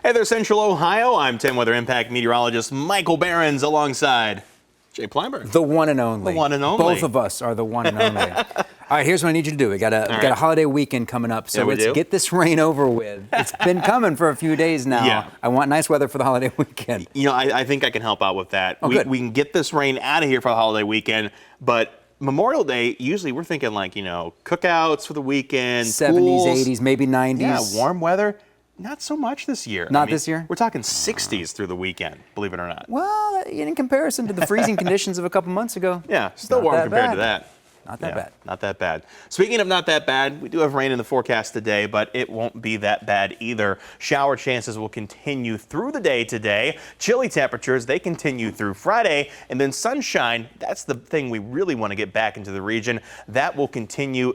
Hey there, Central Ohio. I'm 10 Weather Impact meteorologist Michael Behrens alongside Jay Plyburn. The one and only. The one and only. Both of us are the one and only. All right, here's what I need you to do. We got a holiday weekend coming up, so let's get this rain over with. It's been coming for a few days now. Yeah. I want nice weather for the holiday weekend. You know, I think I can help out with that. Oh, good. We can get this rain out of here for the holiday weekend, but Memorial Day, usually we're thinking like, cookouts for the weekend, 70s, pools. 80s, maybe 90s. Yeah, warm weather. Not so much this year. Not this year? We're talking 60s through the weekend, believe it or not. Well, in comparison to the freezing conditions of a couple months ago. Yeah, still warm compared to that. Not that bad. Not that bad. Speaking of not that bad, we do have rain in the forecast today, but it won't be that bad either. Shower chances will continue through the day today. Chilly temperatures, they continue through Friday. And then sunshine, that's the thing we really want to get back into the region. That will continue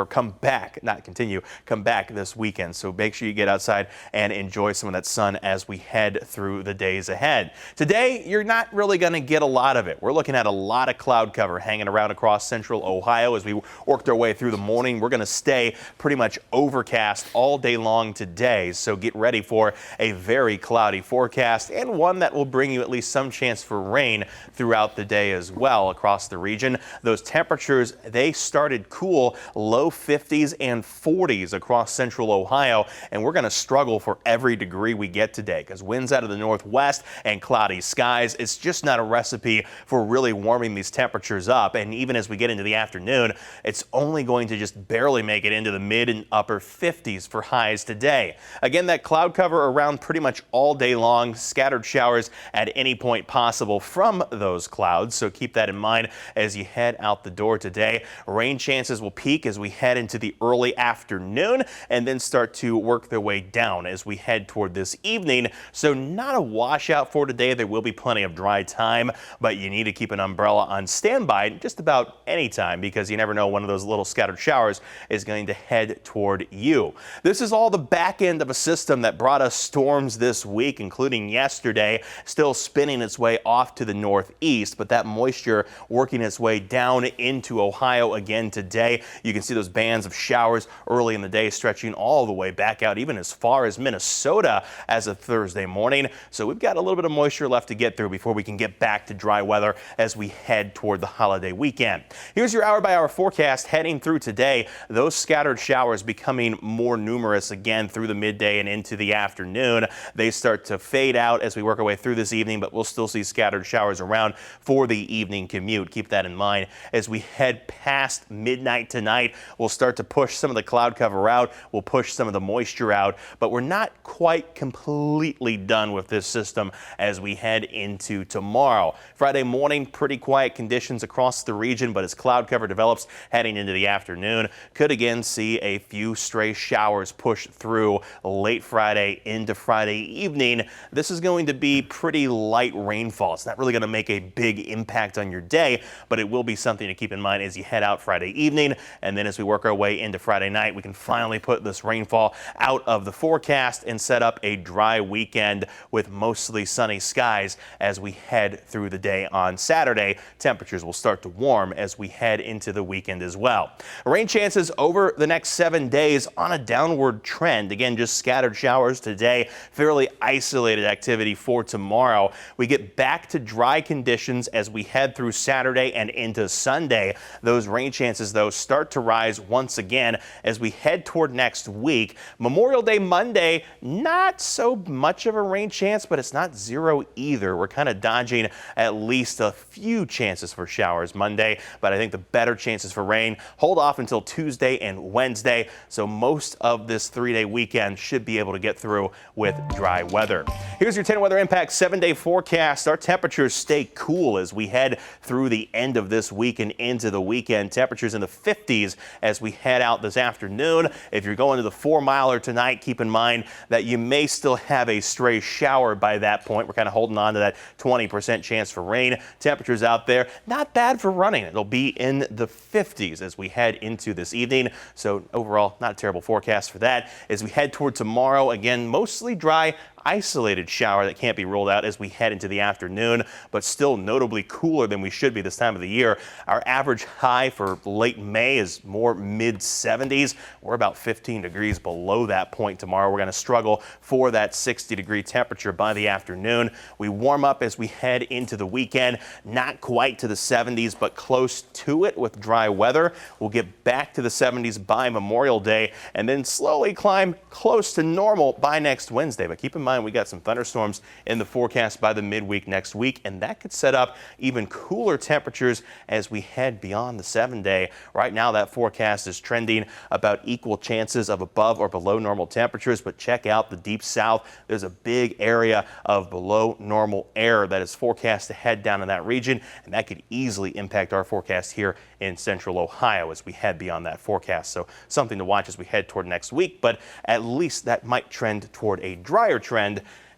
come back this weekend. So make sure you get outside and enjoy some of that sun as we head through the days ahead. Today, you're not really going to get a lot of it. We're looking at a lot of cloud cover hanging around across Central Ohio as we worked our way through the morning. We're going to stay pretty much overcast all day long today, so get ready for a very cloudy forecast and one that will bring you at least some chance for rain throughout the day as well across the region. Those temperatures, they started cool, low 50s and 40s across Central Ohio, and we're going to struggle for every degree we get today because winds out of the northwest and cloudy skies. It's just not a recipe for really warming these temperatures up, and even as we get into the afternoon, it's only going to just barely make it into the mid and upper 50s for highs today. Again, that cloud cover around pretty much all day long, scattered showers at any point possible from those clouds, so keep that in mind as you head out the door today. Rain chances will peak as we head into the early afternoon and then start to work their way down as we head toward this evening, so not a washout for today. There will be plenty of dry time, but you need to keep an umbrella on standby just about anytime because you never know when one of those little scattered showers is going to head toward you. This is all the back end of a system that brought us storms this week, including yesterday, still spinning its way off to the northeast, but that moisture working its way down into Ohio again today. You can see those bands of showers early in the day stretching all the way back out, even as far as Minnesota as of Thursday morning. So we've got a little bit of moisture left to get through before we can get back to dry weather as we head toward the holiday weekend. Here's your hour-by-hour forecast heading through today. Those scattered showers becoming more numerous again through the midday and into the afternoon. They start to fade out as we work our way through this evening, but we'll still see scattered showers around for the evening commute. Keep that in mind. As we head past midnight tonight, we'll start to push some of the cloud cover out. We'll push some of the moisture out, but we're not quite completely done with this system as we head into tomorrow. Friday morning, pretty quiet conditions across the region, but as cloud cover develops heading into the afternoon, could again see a few stray showers push through late Friday into Friday evening. This is going to be pretty light rainfall. It's not really going to make a big impact on your day, but it will be something to keep in mind as you head out Friday evening. And then as we work our way into Friday night, we can finally put this rainfall out of the forecast and set up a dry weekend with mostly sunny skies as we head through the day on Saturday. Temperatures will start to warm as we head into the weekend as well. Rain chances over the next 7 days on a downward trend. Again, just scattered showers today, fairly isolated activity for tomorrow. We get back to dry conditions as we head through Saturday and into Sunday. Those rain chances, though, start to rise once again as we head toward next week. Memorial Day Monday, not so much of a rain chance, but it's not zero either. We're kind of dodging at least a few chances for showers Monday, but I think the better chances for rain hold off until Tuesday and Wednesday, so most of this 3-day weekend should be able to get through with dry weather. Here's your 10 Weather Impact 7-day forecast. Our temperatures stay cool as we head through the end of this week and into the weekend. Temperatures in the 50s as we head out this afternoon. If you're going to the 4-miler tonight, keep in mind that you may still have a stray shower by that point. We're kind of holding on to that 20% chance for rain. Temperatures out there, not bad for running. It'll be in the 50s as we head into this evening. So overall, not a terrible forecast for that. As we head toward tomorrow, again, mostly dry, isolated shower that can't be ruled out as we head into the afternoon, but still notably cooler than we should be this time of the year. Our average high for late May is more mid-70s. We're about 15 degrees below that point tomorrow. We're going to struggle for that 60-degree temperature by the afternoon. We warm up as we head into the weekend, not quite to the 70s, but close to it with dry weather. We'll get back to the 70s by Memorial Day and then slowly climb close to normal by next Wednesday. But keep in mind, we got some thunderstorms in the forecast by the midweek next week, and that could set up even cooler temperatures as we head beyond the 7-day. Right now, that forecast is trending about equal chances of above or below normal temperatures, but check out the deep south. There's a big area of below normal air that is forecast to head down in that region, and that could easily impact our forecast here in central Ohio as we head beyond that forecast. So something to watch as we head toward next week, but at least that might trend toward a drier trend.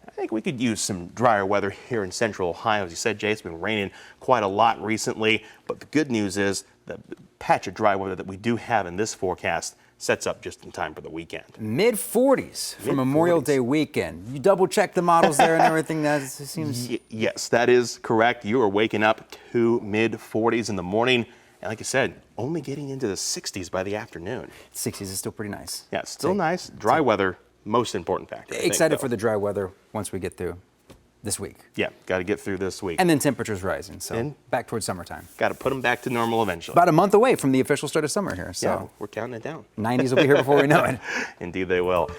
I think we could use some drier weather here in central Ohio. As you said, Jay, it's been raining quite a lot recently, but the good news is the patch of dry weather that we do have in this forecast sets up just in time for the weekend. Mid-40s for Memorial Day weekend. You double check the models there and everything. That seems. Yes, that is correct. You are waking up to mid-40s in the morning. And like I said, only getting into the 60s by the afternoon. 60s is still pretty nice. Yeah, still nice. Dry weather, most important factor. Excited for the dry weather once we get through this week. Yeah, got to get through this week. And then temperatures rising, so back towards summertime. Got to put them back to normal eventually. About a month away from the official start of summer here. So yeah, we're counting it down. 90s will be here before we know it. Indeed they will.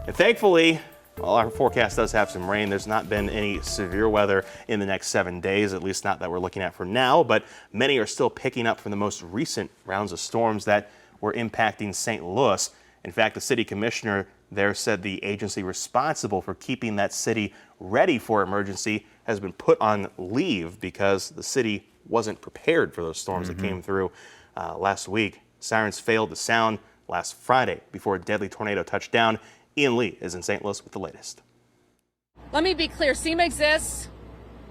And thankfully, while our forecast does have some rain, there's not been any severe weather in the next 7 days, at least not that we're looking at for now, but many are still picking up from the most recent rounds of storms that were impacting St. Louis. In fact, the city commissioner there said the agency responsible for keeping that city ready for emergency has been put on leave because the city wasn't prepared for those storms that came through last week. Sirens failed to sound last Friday before a deadly tornado touched down. Ian Lee is in St. Louis with the latest. Let me be clear. SEMA exists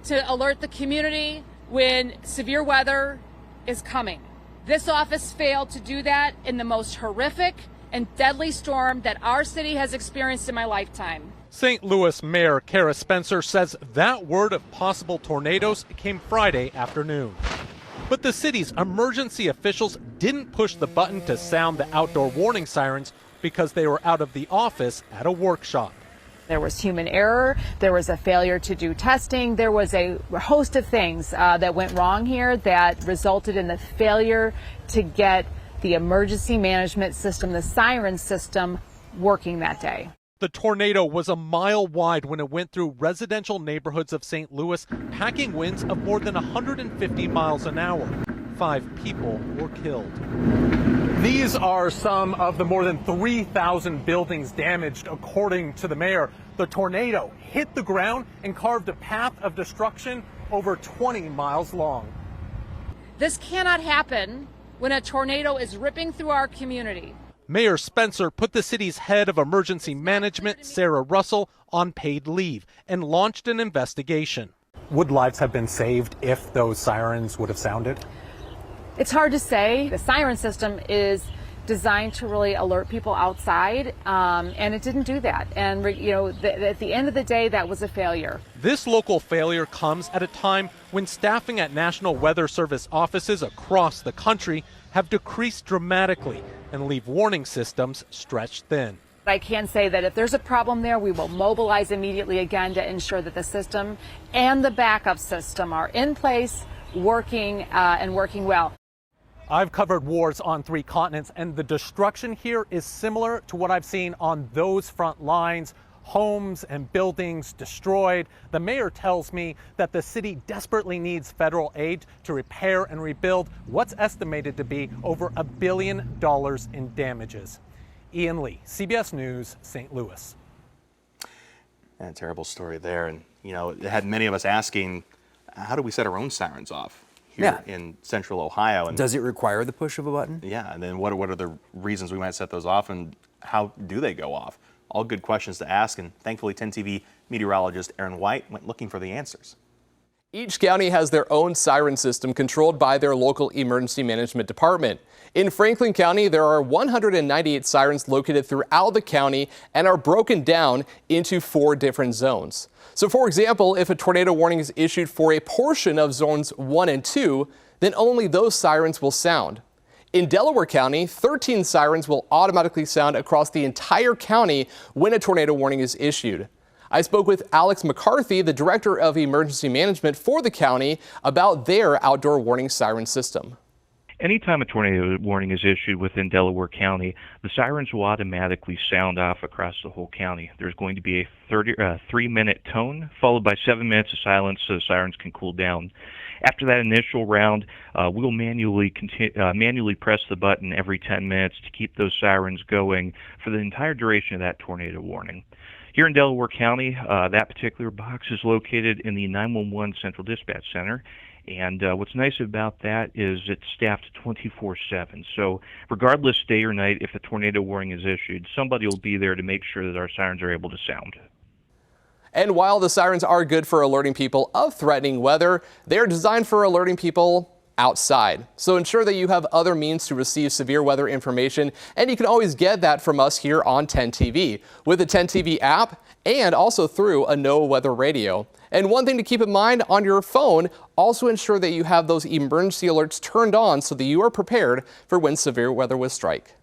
to alert the community when severe weather is coming. This office failed to do that in the most horrific and deadly storm that our city has experienced in my lifetime. St. Louis Mayor Kara Spencer says that word of possible tornadoes came Friday afternoon. But the city's emergency officials didn't push the button to sound the outdoor warning sirens because they were out of the office at a workshop. There was human error, there was a failure to do testing, there was a host of things that went wrong here that resulted in the failure to get the emergency management system, the siren system, working that day. The tornado was a mile wide when it went through residential neighborhoods of St. Louis, packing winds of more than 150 miles an hour. 5 people were killed. These are some of the more than 3,000 buildings damaged, according to the mayor. The tornado hit the ground and carved a path of destruction over 20 miles long. This cannot happen when a tornado is ripping through our community. Mayor Spencer put the city's head of emergency management, Sarah Russell, on paid leave and launched an investigation. Would lives have been saved if those sirens would have sounded? It's hard to say. The siren system is designed to really alert people outside, and it didn't do that. And at the end of the day, that was a failure. This local failure comes at a time when staffing at National Weather Service offices across the country have decreased dramatically and leave warning systems stretched thin. I can say that if there's a problem there, we will mobilize immediately again to ensure that the system and the backup system are in place, working and working well. I've covered wars on 3 continents, and the destruction here is similar to what I've seen on those front lines. Homes and buildings destroyed. The mayor tells me that the city desperately needs federal aid to repair and rebuild what's estimated to be over $1 billion in damages. Ian Lee, CBS News, St. Louis. And a terrible story there. And, it had many of us asking, how do we set our own sirens off here in central Ohio? And does it require the push of a button? Yeah, and then what are the reasons we might set those off, and how do they go off? All good questions to ask, and thankfully 10 TV meteorologist Aaron White went looking for the answers. Each county has their own siren system controlled by their local emergency management department. In Franklin County, there are 198 sirens located throughout the county and are broken down into 4 different zones. So, for example, if a tornado warning is issued for a portion of zones 1 and 2, then only those sirens will sound. In Delaware County, 13 sirens will automatically sound across the entire county when a tornado warning is issued. I spoke with Alex McCarthy, the Director of Emergency Management for the county, about their outdoor warning siren system. Anytime a tornado warning is issued within Delaware County, the sirens will automatically sound off across the whole county. There's going to be a 3-minute tone, followed by 7 minutes of silence so the sirens can cool down. After that initial round, we'll manually press the button every 10 minutes to keep those sirens going for the entire duration of that tornado warning. Here in Delaware County, that particular box is located in the 911 Central Dispatch Center. And what's nice about that is it's staffed 24/7. So regardless day or night, if a tornado warning is issued, somebody will be there to make sure that our sirens are able to sound. And while the sirens are good for alerting people of threatening weather, they're designed for alerting people outside. So ensure that you have other means to receive severe weather information, and you can always get that from us here on 10 TV with the 10 TV app and also through a NOAA weather radio. And one thing to keep in mind on your phone, also ensure that you have those emergency alerts turned on so that you are prepared for when severe weather will strike.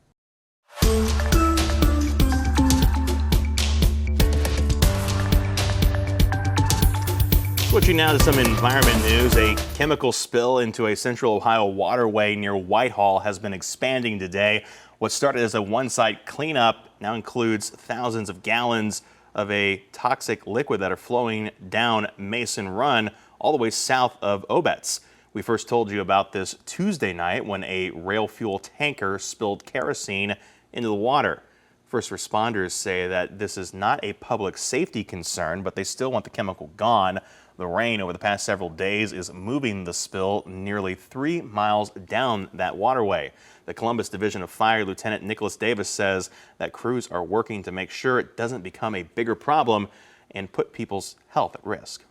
Switching now to some environment news, a chemical spill into a central Ohio waterway near Whitehall has been expanding today. What started as a one-site cleanup now includes thousands of gallons of a toxic liquid that are flowing down Mason Run all the way south of Obetz. We first told you about this Tuesday night when a rail fuel tanker spilled kerosene into the water. First responders say that this is not a public safety concern, but they still want the chemical gone. The rain over the past several days is moving the spill nearly 3 miles down that waterway. The Columbus Division of Fire Lieutenant Nicholas Davis says that crews are working to make sure it doesn't become a bigger problem and put people's health at risk.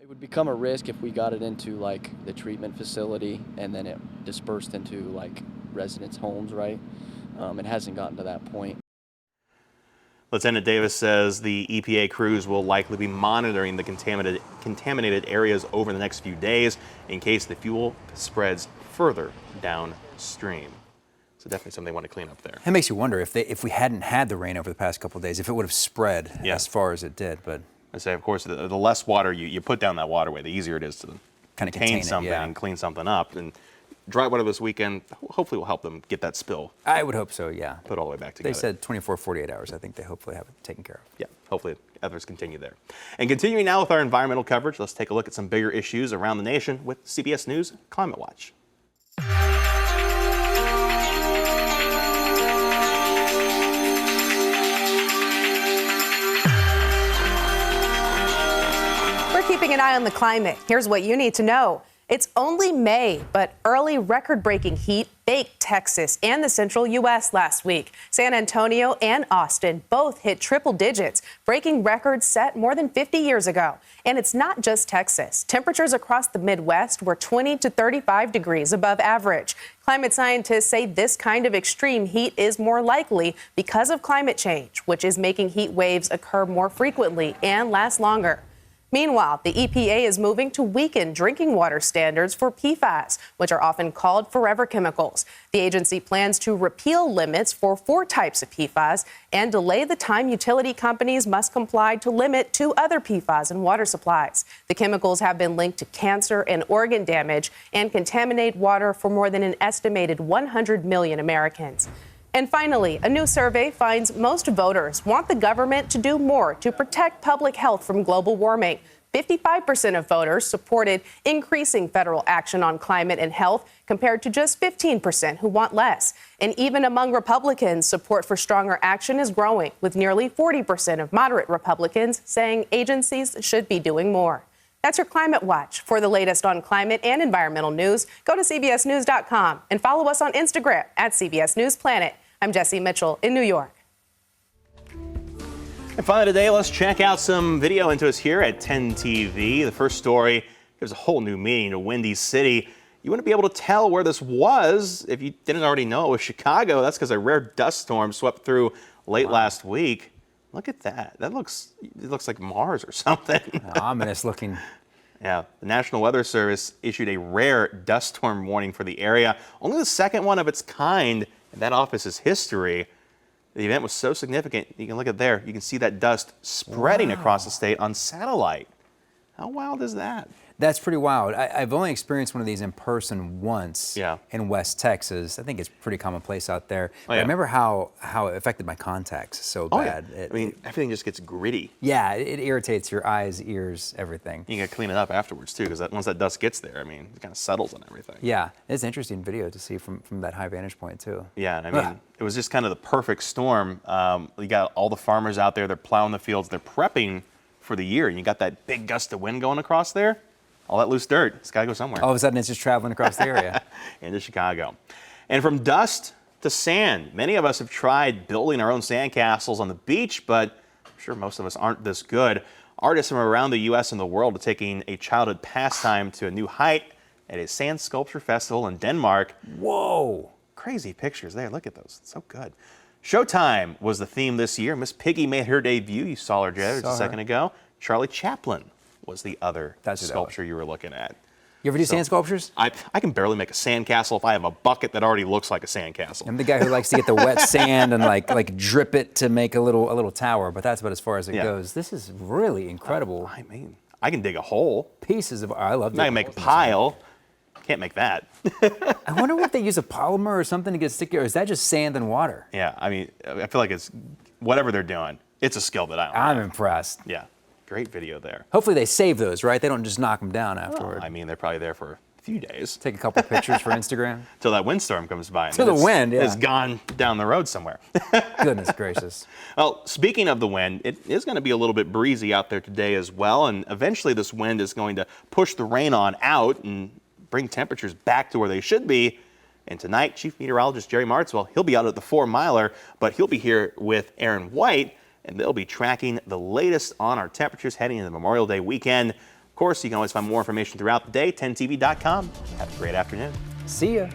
It would become a risk if we got it into like the treatment facility and then it dispersed into like residents' homes, right? It hasn't gotten to that point. Lieutenant Davis says the EPA crews will likely be monitoring the contaminated areas over the next few days in case the fuel spreads further downstream. So definitely something they want to clean up there. It makes you wonder if we hadn't had the rain over the past couple of days, if it would have spread as far as it did. But I say, of course, the less water you put down that waterway, the easier it is to kind of contain something and clean something up. And dry weather this weekend hopefully will help them get that spill. I would hope so, yeah. Put all the way back together. They said 24, 48 hours. I think they hopefully have it taken care of. Yeah, hopefully others continue there. And continuing now with our environmental coverage, let's take a look at some bigger issues around the nation with CBS News Climate Watch. We're keeping an eye on the climate. Here's what you need to know. It's only May, but early record-breaking heat baked Texas and the central U.S. last week. San Antonio and Austin both hit triple digits, breaking records set more than 50 years ago. And it's not just Texas. Temperatures across the Midwest were 20 to 35 degrees above average. Climate scientists say this kind of extreme heat is more likely because of climate change, which is making heat waves occur more frequently and last longer. Meanwhile, the EPA is moving to weaken drinking water standards for PFAS, which are often called forever chemicals. The agency plans to repeal limits for 4 types of PFAS and delay the time utility companies must comply to limit 2 other PFAS in water supplies. The chemicals have been linked to cancer and organ damage and contaminate water for more than an estimated 100 million Americans. And finally, a new survey finds most voters want the government to do more to protect public health from global warming. 55% of voters supported increasing federal action on climate and health, compared to just 15% who want less. And even among Republicans, support for stronger action is growing, with nearly 40% of moderate Republicans saying agencies should be doing more. That's your Climate Watch. For the latest on climate and environmental news, go to cbsnews.com and follow us on Instagram at CBS News Planet. I'm Jesse Mitchell in New York. And finally today, let's check out some video into us here at 10 TV. The first story There's a whole new meaning to Windy City. You wouldn't be able to tell where this was if you didn't already know it was Chicago. That's because a rare dust storm swept through late last week. Look at that. It looks like Mars or something. Ominous looking. Yeah, the National Weather Service issued a rare dust storm warning for the area. Only the second one of its kind in that office's history. The event was so significant, you can look at there. You can see that dust spreading across the state on satellite. How wild is that? That's pretty wild. I've only experienced one of these in person once in West Texas. I think it's pretty commonplace out there. But I remember how it affected my contacts so bad. I mean, everything just gets gritty. Yeah, it irritates your eyes, ears, everything. You got to clean it up afterwards, too, because once that dust gets there, I mean, it kind of settles on everything. Yeah, it's an interesting video to see from that high vantage point, too. Yeah, and I mean, it was just kind of the perfect storm. You got all the farmers out there, they're plowing the fields, they're prepping for the year, and you got that big gust of wind going across there. All that loose dirt, it's got to go somewhere. All of a sudden, it's just traveling across the area. Into Chicago. And from dust to sand, many of us have tried building our own sandcastles on the beach, but I'm sure most of us aren't this good. Artists from around the U.S. and the world are taking a childhood pastime to a new height at a sand sculpture festival in Denmark. Whoa! Crazy pictures there. Look at those. It's so good. Showtime was the theme this year. Miss Piggy made her debut. You saw her, Jay, just a second ago. Charlie Chaplin was the other sculpture you were looking at. You ever do sand sculptures? I can barely make a sandcastle if I have a bucket that already looks like a sandcastle. I'm the guy who likes to get the wet sand and like drip it to make a little tower, but that's about as far as it goes. This is really incredible. I mean, I can dig a hole. Pieces of I love. I can make a pile. Can't make that. I wonder if they use a polymer or something to get sticky, or is that just sand and water? Yeah, I mean, I feel like it's whatever they're doing. It's a skill that I don't I'm have. impressed. Yeah. Great video there. Hopefully they save those, right? They don't just knock them down afterward. I mean, they're probably there for a few days. Take a couple pictures for Instagram. Till that windstorm comes by. Till the wind, yeah. It's gone down the road somewhere. Goodness gracious. Well, speaking of the wind, it is going to be a little bit breezy out there today as well. And eventually this wind is going to push the rain on out and bring temperatures back to where they should be. And tonight, Chief Meteorologist Jerry Martzwell, he'll be out at the 4-miler, but he'll be here with Aaron White, and they'll be tracking the latest on our temperatures heading into the Memorial Day weekend. Of course, you can always find more information throughout the day, 10tv.com. Have a great afternoon. See ya.